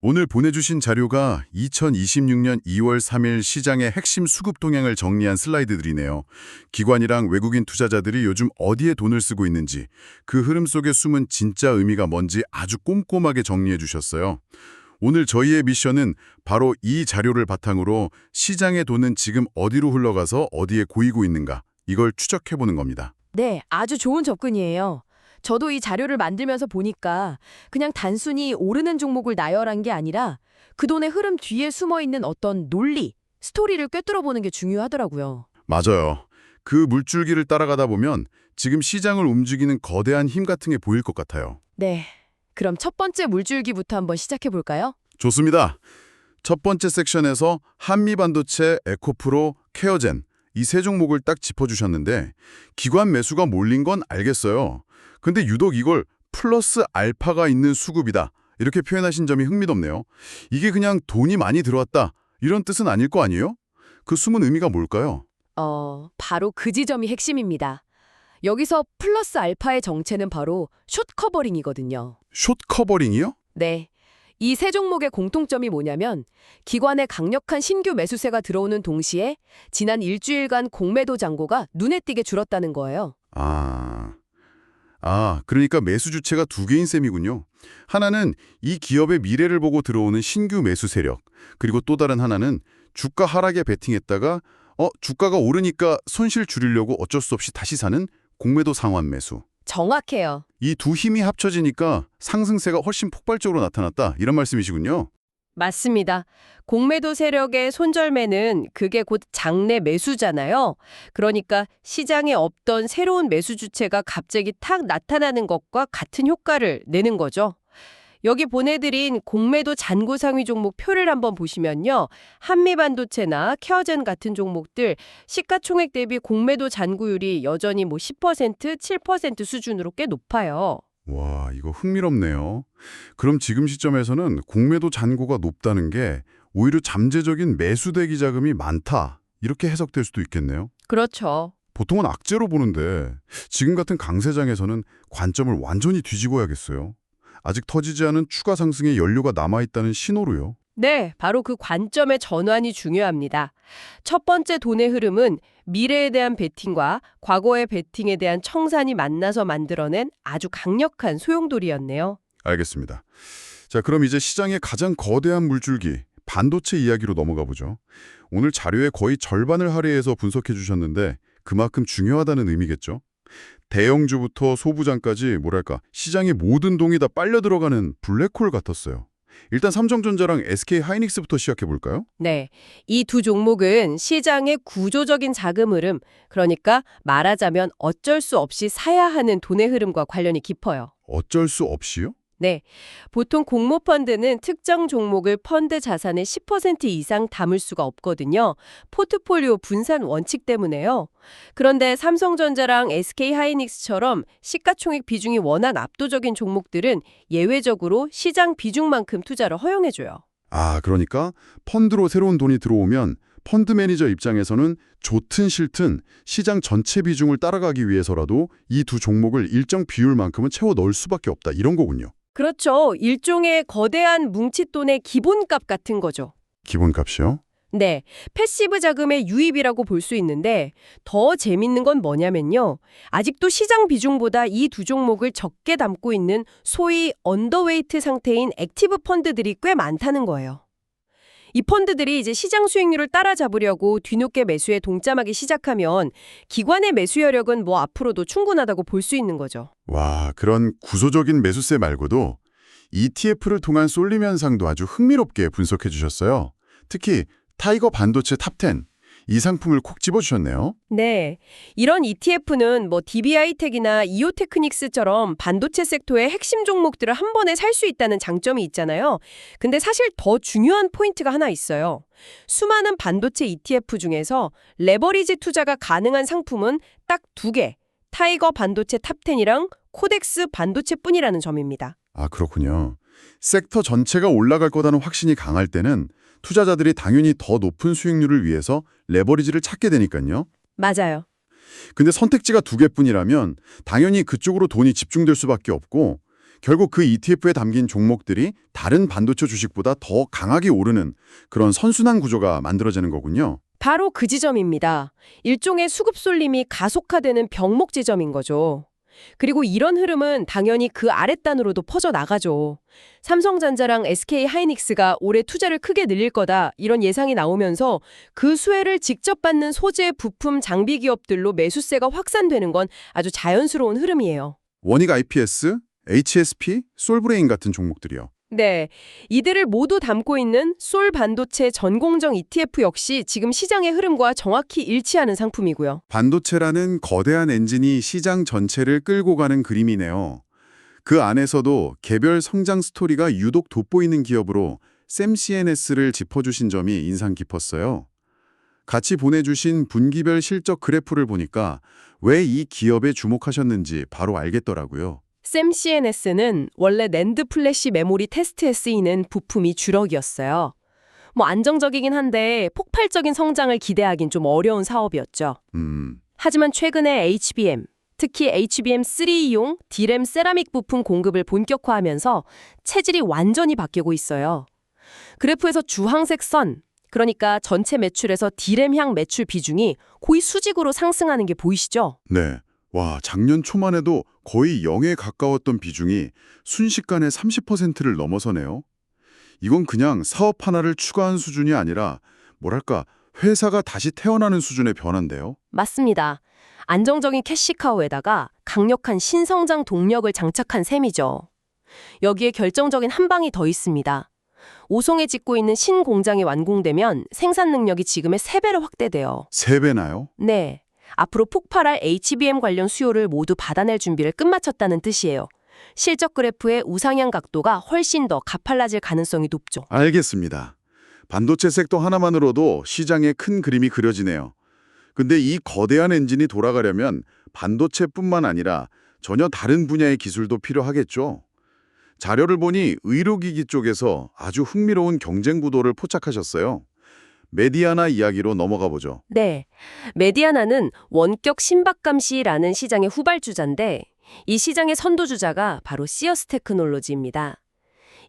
오늘 보내주신 자료가 2026년 2월 3일 시장의 핵심 수급 동향을 정리한 슬라이드들이네요. 기관이랑 외국인 투자자들이 요즘 어디에 돈을 쓰고 있는지, 그 흐름 속에 숨은 진짜 의미가 뭔지 아주 꼼꼼하게 정리해 주셨어요. 오늘 저희의 미션은 바로 이 자료를 바탕으로 시장의 돈은 지금 어디로 흘러가서 어디에 고이고 있는가, 이걸 추적해보는 겁니다. 네, 아주 좋은 접근이에요. 저도 이 자료를 만들면서 보니까 그냥 단순히 오르는 종목을 나열한 게 아니라 그 돈의 흐름 뒤에 숨어 있는 어떤 논리, 스토리를 꿰뚫어 보는 게 중요하더라고요. 맞아요. 그 물줄기를 따라가다 보면 지금 시장을 움직이는 거대한 힘 같은 게 보일 것 같아요. 네, 그럼 첫 번째 물줄기부터 한번 시작해 볼까요? 좋습니다. 첫 번째 섹션에서 한미반도체, 에코프로, 케어젠 이 세 종목을 딱 짚어주셨는데 기관 매수가 몰린 건 알겠어요. 근데 유독 이걸 플러스 알파가 있는 수급이다 이렇게 표현하신 점이 흥미롭네요. 이게 그냥 돈이 많이 들어왔다 이런 뜻은 아닐 거 아니에요? 그 숨은 의미가 뭘까요? 바로 그 지점이 핵심입니다. 여기서 플러스 알파의 정체는 바로 숏 커버링이거든요. 숏 커버링이요? 네. 이 세 종목의 공통점이 뭐냐면 기관의 강력한 신규 매수세가 들어오는 동시에 지난 일주일간 공매도 잔고가 눈에 띄게 줄었다는 거예요. 그러니까 매수 주체가 두 개인 셈이군요. 하나는 이 기업의 미래를 보고 들어오는 신규 매수 세력, 그리고 또 다른 하나는 주가 하락에 베팅했다가 주가가 오르니까 손실 줄이려고 어쩔 수 없이 다시 사는 공매도 상환 매수. 정확해요. 이 두 힘이 합쳐지니까 상승세가 훨씬 폭발적으로 나타났다 이런 말씀이시군요. 맞습니다. 공매도 세력의 손절매는 그게 곧 장내 매수잖아요. 그러니까 시장에 없던 새로운 매수 주체가 갑자기 탁 나타나는 것과 같은 효과를 내는 거죠. 여기 보내드린 공매도 잔고 상위 종목 표를 한번 보시면요. 한미반도체나 케어젠 같은 종목들 시가총액 대비 공매도 잔고율이 여전히 10%, 7% 수준으로 꽤 높아요. 와, 이거 흥미롭네요. 그럼 지금 시점에서는 공매도 잔고가 높다는 게 오히려 잠재적인 매수 대기 자금이 많다 이렇게 해석될 수도 있겠네요. 그렇죠. 보통은 악재로 보는데 지금 같은 강세장에서는 관점을 완전히 뒤집어야겠어요. 아직 터지지 않은 추가 상승의 연료가 남아있다는 신호로요. 네, 바로 그 관점의 전환이 중요합니다. 첫 번째 돈의 흐름은 미래에 대한 베팅과 과거의 베팅에 대한 청산이 만나서 만들어낸 아주 강력한 소용돌이였네요. 알겠습니다. 자, 그럼 이제 시장의 가장 거대한 물줄기, 반도체 이야기로 넘어가 보죠. 오늘 자료의 거의 절반을 할애해서 분석해 주셨는데 그만큼 중요하다는 의미겠죠? 대형주부터 소부장까지 뭐랄까 시장의 모든 동이 다 빨려 들어가는 블랙홀 같았어요. 일단 삼성전자랑 SK하이닉스부터 시작해 볼까요? 네, 이 두 종목은 시장의 구조적인 자금 흐름, 그러니까 말하자면 어쩔 수 없이 사야 하는 돈의 흐름과 관련이 깊어요. 어쩔 수 없이요? 네, 보통 공모펀드는 특정 종목을 펀드 자산의 10% 이상 담을 수가 없거든요. 포트폴리오 분산 원칙 때문에요. 그런데 삼성전자랑 SK하이닉스처럼 시가총액 비중이 워낙 압도적인 종목들은 예외적으로 시장 비중만큼 투자를 허용해줘요. 그러니까 펀드로 새로운 돈이 들어오면 펀드 매니저 입장에서는 좋든 싫든 시장 전체 비중을 따라가기 위해서라도 이 두 종목을 일정 비율만큼은 채워 넣을 수밖에 없다 이런 거군요. 그렇죠. 일종의 거대한 뭉칫돈의 기본값 같은 거죠. 기본값이요? 네, 패시브 자금의 유입이라고 볼 수 있는데 더 재밌는 건 뭐냐면요. 아직도 시장 비중보다 이 두 종목을 적게 담고 있는 소위 언더웨이트 상태인 액티브 펀드들이 꽤 많다는 거예요. 이 펀드들이 이제 시장 수익률을 따라잡으려고 뒤늦게 매수에 동참하기 시작하면 기관의 매수 여력은 앞으로도 충분하다고 볼 수 있는 거죠. 와, 그런 구조적인 매수세 말고도 ETF를 통한 쏠림 현상도 아주 흥미롭게 분석해 주셨어요. 특히 타이거 반도체 탑10 이 상품을 콕 집어주셨네요. 네, 이런 ETF는 DB하이텍이나 이오테크닉스처럼 반도체 섹터의 핵심 종목들을 한 번에 살 수 있다는 장점이 있잖아요. 근데 사실 더 중요한 포인트가 하나 있어요. 수많은 반도체 ETF 중에서 레버리지 투자가 가능한 상품은 딱 두 개, 타이거 반도체 탑10이랑 코덱스 반도체뿐이라는 점입니다. 그렇군요. 섹터 전체가 올라갈 거다는 확신이 강할 때는 투자자들이 당연히 더 높은 수익률을 위해서 레버리지를 찾게 되니까요. 맞아요. 근데 선택지가 두 개뿐이라면 당연히 그쪽으로 돈이 집중될 수밖에 없고 결국 그 ETF에 담긴 종목들이 다른 반도체 주식보다 더 강하게 오르는 그런 선순환 구조가 만들어지는 거군요. 바로 그 지점입니다. 일종의 수급 쏠림이 가속화되는 병목 지점인 거죠. 그리고 이런 흐름은 당연히 그 아랫단으로도 퍼져나가죠. 삼성전자랑 SK하이닉스가 올해 투자를 크게 늘릴 거다 이런 예상이 나오면서 그 수혜를 직접 받는 소재, 부품, 장비 기업들로 매수세가 확산되는 건 아주 자연스러운 흐름이에요. 원익 IPS, HSP, 솔브레인 같은 종목들이요. 네, 이들을 모두 담고 있는 솔 반도체 전공정 ETF 역시 지금 시장의 흐름과 정확히 일치하는 상품이고요. 반도체라는 거대한 엔진이 시장 전체를 끌고 가는 그림이네요. 그 안에서도 개별 성장 스토리가 유독 돋보이는 기업으로 샘CNS를 짚어주신 점이 인상 깊었어요. 같이 보내주신 분기별 실적 그래프를 보니까 왜 이 기업에 주목하셨는지 바로 알겠더라고요. 샘CNS는 원래 낸드 플래시 메모리 테스트에 쓰이는 부품이 주력이었어요. 안정적이긴 한데 폭발적인 성장을 기대하긴 좀 어려운 사업이었죠. 하지만 최근에 HBM, 특히 HBM3용 D램 세라믹 부품 공급을 본격화하면서 체질이 완전히 바뀌고 있어요. 그래프에서 주황색 선, 그러니까 전체 매출에서 D램향 매출 비중이 거의 수직으로 상승하는 게 보이시죠? 네. 와, 작년 초만 해도 거의 0에 가까웠던 비중이 순식간에 30%를 넘어서네요. 이건 그냥 사업 하나를 추가한 수준이 아니라 뭐랄까 회사가 다시 태어나는 수준의 변화인데요. 맞습니다. 안정적인 캐시카우에다가 강력한 신성장 동력을 장착한 셈이죠. 여기에 결정적인 한 방이 더 있습니다. 오송에 짓고 있는 신공장이 완공되면 생산 능력이 지금의 3배로 확대돼요. 3배나요? 네. 앞으로 폭발할 HBM 관련 수요를 모두 받아낼 준비를 끝마쳤다는 뜻이에요. 실적 그래프의 우상향 각도가 훨씬 더 가팔라질 가능성이 높죠. 알겠습니다. 반도체 섹터 하나만으로도 시장에 큰 그림이 그려지네요. 근데 이 거대한 엔진이 돌아가려면 반도체뿐만 아니라 전혀 다른 분야의 기술도 필요하겠죠. 자료를 보니 의료기기 쪽에서 아주 흥미로운 경쟁 구도를 포착하셨어요. 메디아나 이야기로 넘어가 보죠. 네. 메디아나는 원격 심박감시라는 시장의 후발주자인데 이 시장의 선도주자가 바로 시어스 테크놀로지입니다.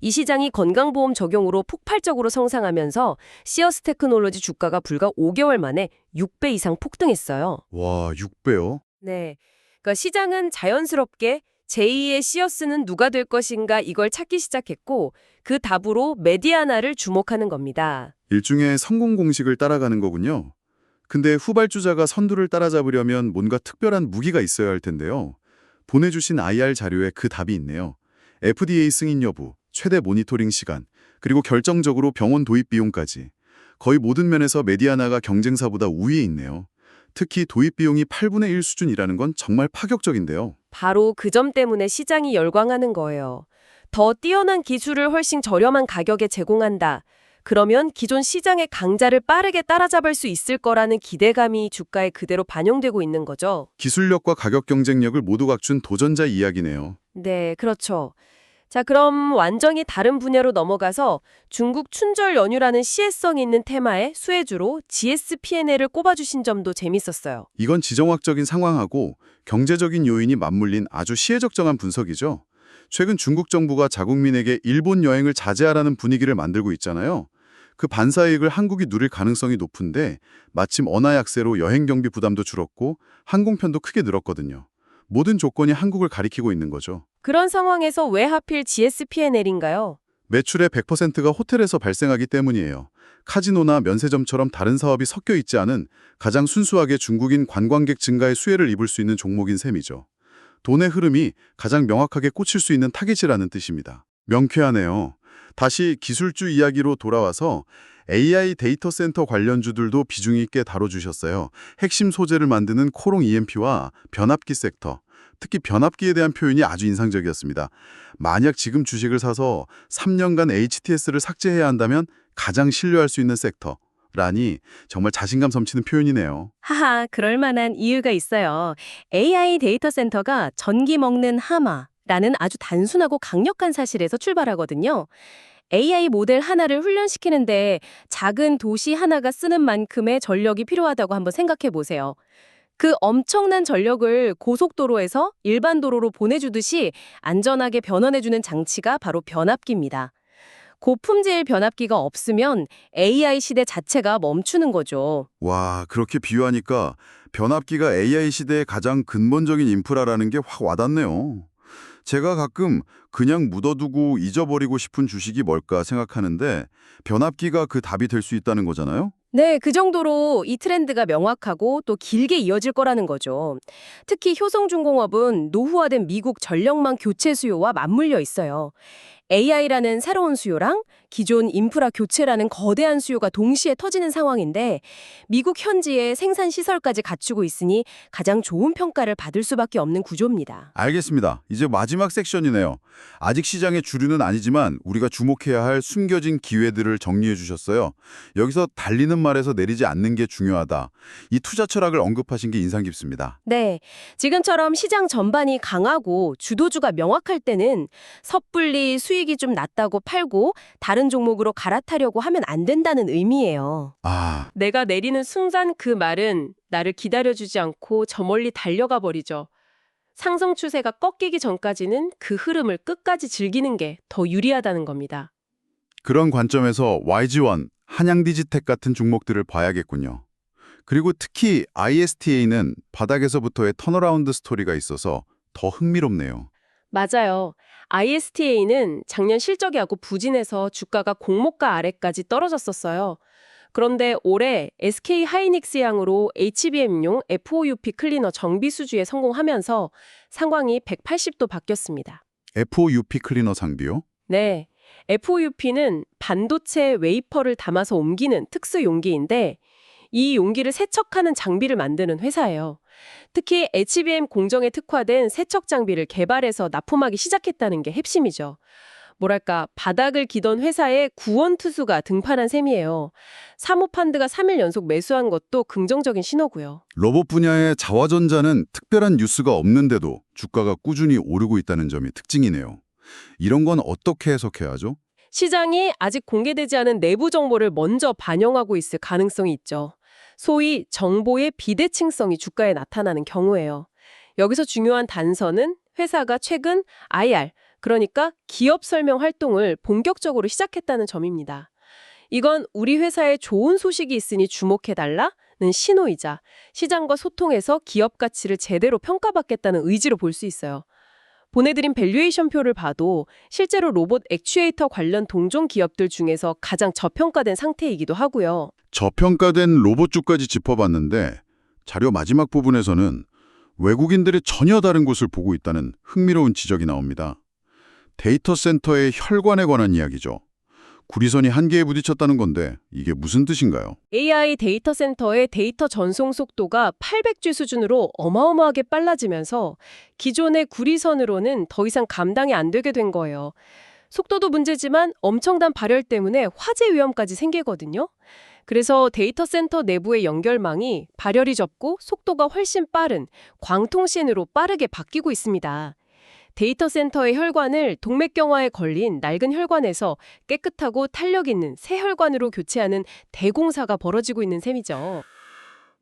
이 시장이 건강보험 적용으로 폭발적으로 성장하면서 시어스 테크놀로지 주가가 불과 5개월 만에 6배 이상 폭등했어요. 와, 6배요? 네. 그러니까 시장은 자연스럽게 제2의 시어스는 누가 될 것인가 이걸 찾기 시작했고 그 답으로 메디아나를 주목하는 겁니다. 일종의 성공 공식을 따라가는 거군요. 근데 후발주자가 선두를 따라잡으려면 뭔가 특별한 무기가 있어야 할 텐데요. 보내주신 IR 자료에 그 답이 있네요. FDA 승인 여부, 최대 모니터링 시간, 그리고 결정적으로 병원 도입 비용까지. 거의 모든 면에서 메디아나가 경쟁사보다 우위에 있네요. 특히 도입 비용이 8분의 1 수준이라는 건 정말 파격적인데요. 바로 그 점 때문에 시장이 열광하는 거예요. 더 뛰어난 기술을 훨씬 저렴한 가격에 제공한다. 그러면 기존 시장의 강자를 빠르게 따라잡을 수 있을 거라는 기대감이 주가에 그대로 반영되고 있는 거죠. 기술력과 가격 경쟁력을 모두 갖춘 도전자 이야기네요. 네, 그렇죠. 자, 그럼 완전히 다른 분야로 넘어가서 중국 춘절 연휴라는 시혜성 있는 테마의 수혜주로 GSP&L을 꼽아주신 점도 재밌었어요. 이건 지정학적인 상황하고 경제적인 요인이 맞물린 아주 시혜적정한 분석이죠. 최근 중국 정부가 자국민에게 일본 여행을 자제하라는 분위기를 만들고 있잖아요. 그 반사이익을 한국이 누릴 가능성이 높은데 마침 언화 약세로 여행 경비 부담도 줄었고 항공편도 크게 늘었거든요. 모든 조건이 한국을 가리키고 있는 거죠. 그런 상황에서 왜 하필 GSP&L인가요? 매출의 100%가 호텔에서 발생하기 때문이에요. 카지노나 면세점처럼 다른 사업이 섞여 있지 않은 가장 순수하게 중국인 관광객 증가의 수혜를 입을 수 있는 종목인 셈이죠. 돈의 흐름이 가장 명확하게 꽂힐 수 있는 타깃이라는 뜻입니다. 명쾌하네요. 다시 기술주 이야기로 돌아와서 AI 데이터 센터 관련주들도 비중 있게 다뤄주셨어요. 핵심 소재를 만드는 코롱 EMP와 변압기 섹터, 특히 변압기에 대한 표현이 아주 인상적이었습니다. 만약 지금 주식을 사서 3년간 HTS를 삭제해야 한다면 가장 신뢰할 수 있는 섹터라니 정말 자신감 넘치는 표현이네요. 하하, 그럴 만한 이유가 있어요. AI 데이터 센터가 전기 먹는 하마라는 아주 단순하고 강력한 사실에서 출발하거든요. AI 모델 하나를 훈련시키는데 작은 도시 하나가 쓰는 만큼의 전력이 필요하다고 한번 생각해 보세요. 그 엄청난 전력을 고속도로에서 일반 도로로 보내주듯이 안전하게 변환해주는 장치가 바로 변압기입니다. 고품질 변압기가 없으면 AI 시대 자체가 멈추는 거죠. 와, 그렇게 비유하니까 변압기가 AI 시대의 가장 근본적인 인프라라는 게 확 와닿네요. 제가 가끔 그냥 묻어두고 잊어버리고 싶은 주식이 뭘까 생각하는데 변압기가 그 답이 될 수 있다는 거잖아요? 네, 그 정도로 이 트렌드가 명확하고 또 길게 이어질 거라는 거죠. 특히 효성중공업은 노후화된 미국 전력망 교체 수요와 맞물려 있어요. AI라는 새로운 수요랑 기존 인프라 교체라는 거대한 수요가 동시에 터지는 상황인데 미국 현지에 생산 시설까지 갖추고 있으니 가장 좋은 평가를 받을 수밖에 없는 구조입니다. 알겠습니다. 이제 마지막 섹션이네요. 아직 시장의 주류는 아니지만 우리가 주목해야 할 숨겨진 기회들을 정리해 주셨어요. 여기서 달리는 말에서 내리지 않는 게 중요하다. 이 투자 철학을 언급하신 게 인상 깊습니다. 네, 지금처럼 시장 전반이 강하고 주도주가 명확할 때는 섣불리 수익이 좀 낮다고 팔고 다른 종목으로 갈아타려고 하면 안 된다는 의미예요. 아, 내가 내리는 순간 그 말은 나를 기다려주지 않고 저 멀리 달려가 버리죠. 상승 추세가 꺾이기 전까지는 그 흐름을 끝까지 즐기는 게 더 유리하다는 겁니다. 그런 관점에서 YG1, 한양디지텍 같은 종목들을 봐야겠군요. 그리고 특히 ISTA는 바닥에서부터의 턴어라운드 스토리가 있어서 더 흥미롭네요. 맞아요. ISTA는 작년 실적이 하고 부진해서 주가가 공모가 아래까지 떨어졌었어요. 그런데 올해 SK 하이닉스 양으로 HBM용 FOUP 클리너 정비 수주에 성공하면서 상황이 180도 바뀌었습니다. FOUP 클리너 상비요? 네, FOUP는 반도체 웨이퍼를 담아서 옮기는 특수 용기인데 이 용기를 세척하는 장비를 만드는 회사예요. 특히 HBM 공정에 특화된 세척 장비를 개발해서 납품하기 시작했다는 게 핵심이죠. 뭐랄까 바닥을 기던 회사의 구원투수가 등판한 셈이에요. 사모펀드가 3일 연속 매수한 것도 긍정적인 신호고요. 로봇 분야의 자화전자는 특별한 뉴스가 없는데도 주가가 꾸준히 오르고 있다는 점이 특징이네요. 이런 건 어떻게 해석해야 하죠? 시장이 아직 공개되지 않은 내부 정보를 먼저 반영하고 있을 가능성이 있죠. 소위 정보의 비대칭성이 주가에 나타나는 경우예요. 여기서 중요한 단서는 회사가 최근 IR, 그러니까 기업 설명 활동을 본격적으로 시작했다는 점입니다. 이건 우리 회사에 좋은 소식이 있으니 주목해달라는 신호이자 시장과 소통해서 기업 가치를 제대로 평가받겠다는 의지로 볼 수 있어요. 보내드린 밸류에이션 표를 봐도 실제로 로봇 액추에이터 관련 동종 기업들 중에서 가장 저평가된 상태이기도 하고요. 저평가된 로봇주까지 짚어봤는데 자료 마지막 부분에서는 외국인들이 전혀 다른 곳을 보고 있다는 흥미로운 지적이 나옵니다. 데이터 센터의 혈관에 관한 이야기죠. 구리선이 한계에 부딪혔다는 건데 이게 무슨 뜻인가요? AI 데이터 센터의 데이터 전송 속도가 800G 수준으로 어마어마하게 빨라지면서 기존의 구리선으로는 더 이상 감당이 안 되게 된 거예요. 속도도 문제지만 엄청난 발열 때문에 화재 위험까지 생기거든요. 그래서 데이터 센터 내부의 연결망이 발열이 적고 속도가 훨씬 빠른 광통신으로 빠르게 바뀌고 있습니다. 데이터 센터의 혈관을 동맥경화에 걸린 낡은 혈관에서 깨끗하고 탄력 있는 새 혈관으로 교체하는 대공사가 벌어지고 있는 셈이죠.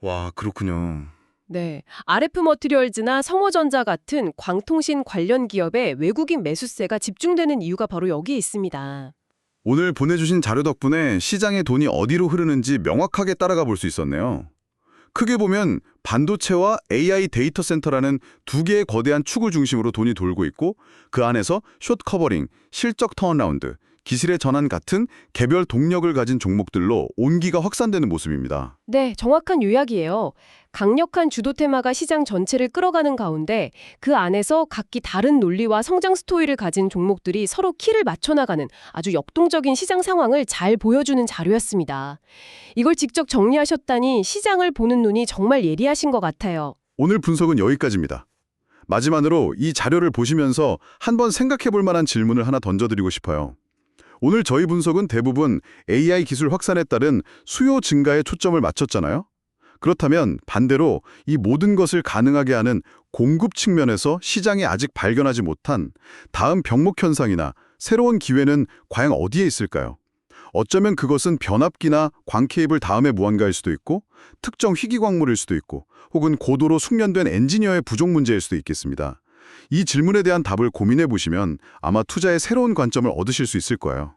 와, 그렇군요. 네, RF 머티리얼즈나 성호전자 같은 광통신 관련 기업에 외국인 매수세가 집중되는 이유가 바로 여기에 있습니다. 오늘 보내주신 자료 덕분에 시장의 돈이 어디로 흐르는지 명확하게 따라가 볼 수 있었네요. 크게 보면 반도체와 AI 데이터 센터라는 두 개의 거대한 축을 중심으로 돈이 돌고 있고 그 안에서 숏 커버링, 실적 턴어라운드, 기술의 전환 같은 개별 동력을 가진 종목들로 온기가 확산되는 모습입니다. 네, 정확한 요약이에요. 강력한 주도 테마가 시장 전체를 끌어가는 가운데 그 안에서 각기 다른 논리와 성장 스토리를 가진 종목들이 서로 키를 맞춰나가는 아주 역동적인 시장 상황을 잘 보여주는 자료였습니다. 이걸 직접 정리하셨다니 시장을 보는 눈이 정말 예리하신 것 같아요. 오늘 분석은 여기까지입니다. 마지막으로 이 자료를 보시면서 한번 생각해 볼 만한 질문을 하나 던져드리고 싶어요. 오늘 저희 분석은 대부분 AI 기술 확산에 따른 수요 증가에 초점을 맞췄잖아요. 그렇다면 반대로 이 모든 것을 가능하게 하는 공급 측면에서 시장에 아직 발견하지 못한 다음 병목 현상이나 새로운 기회는 과연 어디에 있을까요? 어쩌면 그것은 변압기나 광 케이블 다음의 무언가일 수도 있고 특정 희귀 광물일 수도 있고 혹은 고도로 숙련된 엔지니어의 부족 문제일 수도 있겠습니다. 이 질문에 대한 답을 고민해 보시면 아마 투자의 새로운 관점을 얻으실 수 있을 거예요.